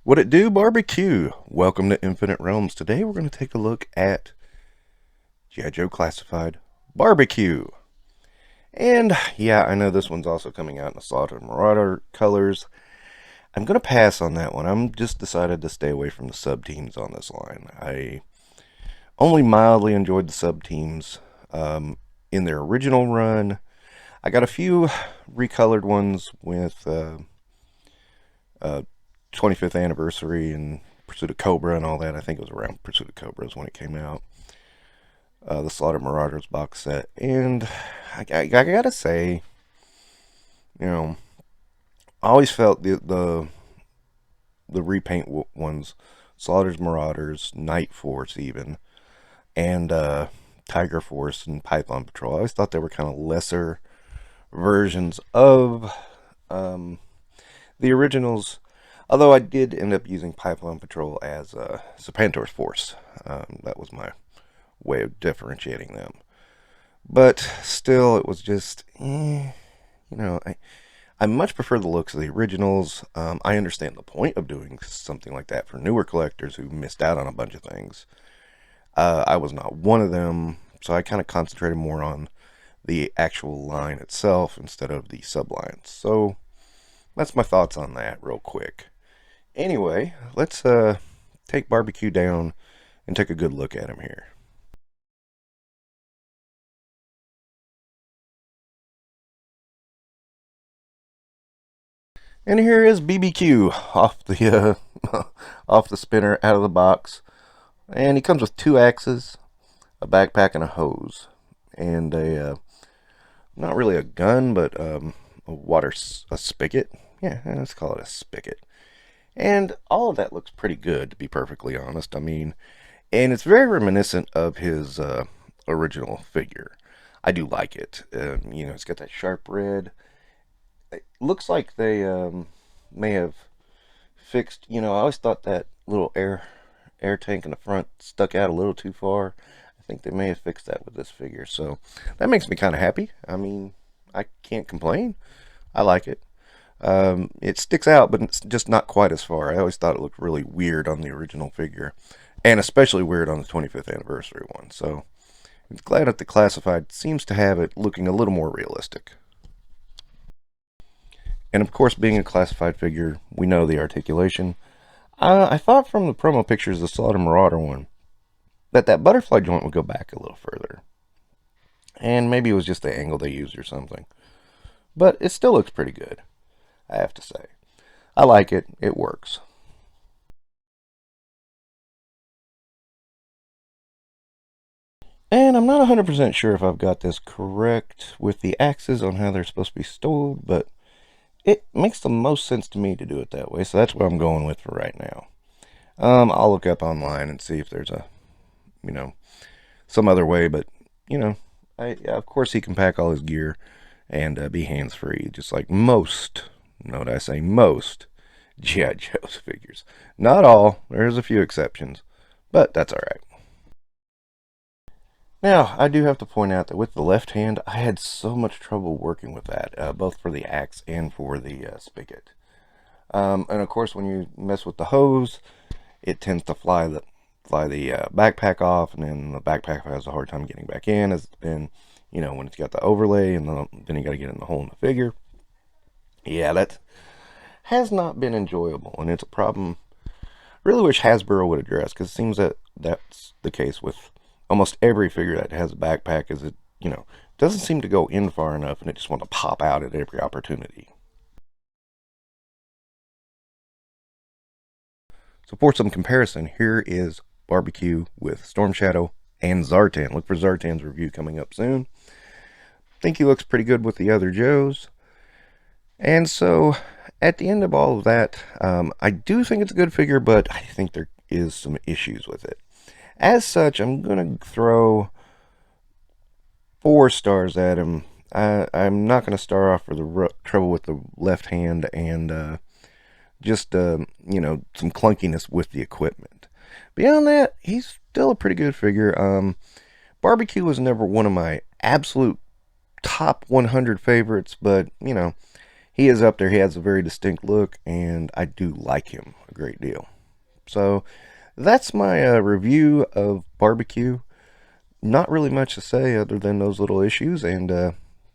What it do, barbecue? Welcome to Infinite Realms. Today we're going to take a look at G.I. Joe Classified Barbecue. And yeah, I know this one's also coming out in the Slaughter Marauder colors. I'm going to pass on that one. I'm just decided to stay away from the sub-teams on this line. I only mildly enjoyed the sub-teams in their original run. I got a few recolored ones with 25th anniversary and Pursuit of Cobra and all that. I think it was around Pursuit of Cobra is when it came out. The Slaughter Marauders box set. And I gotta say, I always felt the repaint ones, Slaughter's Marauders, Night Force even, and Tiger Force and Python Patrol. I always thought they were kind of lesser versions of the originals. Although I did end up using Pipeline Patrol as Serpentor's Force. That was my way of differentiating them. But still, it was just, I much prefer the looks of the originals. I understand the point of doing something like that for newer collectors who missed out on a bunch of things. I was not one of them, so I kind of concentrated more on the actual line itself instead of the sublines. So that's my thoughts on that real quick. Anyway, let's take Barbecue down and take a good look at him here. And here is BBQ off the off the spinner out of the box, and he comes with two axes, a backpack, and a hose, and a not really a gun, but a spigot. Yeah, let's call it a spigot. And all of that looks pretty good, to be perfectly honest. I mean, and it's very reminiscent of his original figure. I do like it. It's got that sharp red. It looks like they may have fixed. I always thought that little air tank in the front stuck out a little too far. I think they may have fixed that with this figure. So that makes me kind of happy. I mean, I can't complain. I like it. It sticks out, but it's just not quite as far. I always thought it looked really weird on the original figure, and especially weird on the 25th anniversary one. So I'm glad that the Classified seems to have it looking a little more realistic. And of course, being a Classified figure, we know the articulation. I thought from the promo pictures of the Slaughter Marauder one that butterfly joint would go back a little further. And maybe it was just the angle they used or something. But it still looks pretty good, I have to say. I like it. It works. And I'm not 100% sure if I've got this correct with the axes on how they're supposed to be stowed, but it makes the most sense to me to do it that way, so that's what I'm going with for right now. I'll look up online and see if there's some other way, but, of course he can pack all his gear and be hands-free, just like most, note I say most, G.I. Joe's figures. Not all, there's a few exceptions, but that's alright. Now, I do have to point out that with the left hand, I had so much trouble working with that, both for the axe and for the spigot. And of course, when you mess with the hose, it tends to fly the backpack off, and then the backpack has a hard time getting back in, as it's been, when it's got the overlay, and then you got to get in the hole in the figure. Yeah, that has not been enjoyable, and it's a problem really wish Hasbro would address, because it seems that that's the case with almost every figure that has a backpack. Is it, doesn't seem to go in far enough, and it just wants to pop out at every opportunity. So for some comparison, here is Barbecue with Storm Shadow and Zartan. Look for Zartan's review coming up soon. Think he looks pretty good with the other Joes. And so at the end of all of that, I do think it's a good figure, but I think there is some issues with it. As such, I'm going to throw 4 stars at him. I'm not going to start off for the trouble with the left hand and just, some clunkiness with the equipment. Beyond that, he's still a pretty good figure. Barbecue was never one of my absolute top 100 favorites, but, he is up there. He has a very distinct look, and I do like him a a great deal. So that's my review of barbecue. Not really much to say other than those little issues, and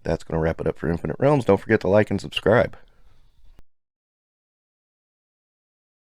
that's going to wrap it up for Infinite Realms. Don't forget to like and subscribe.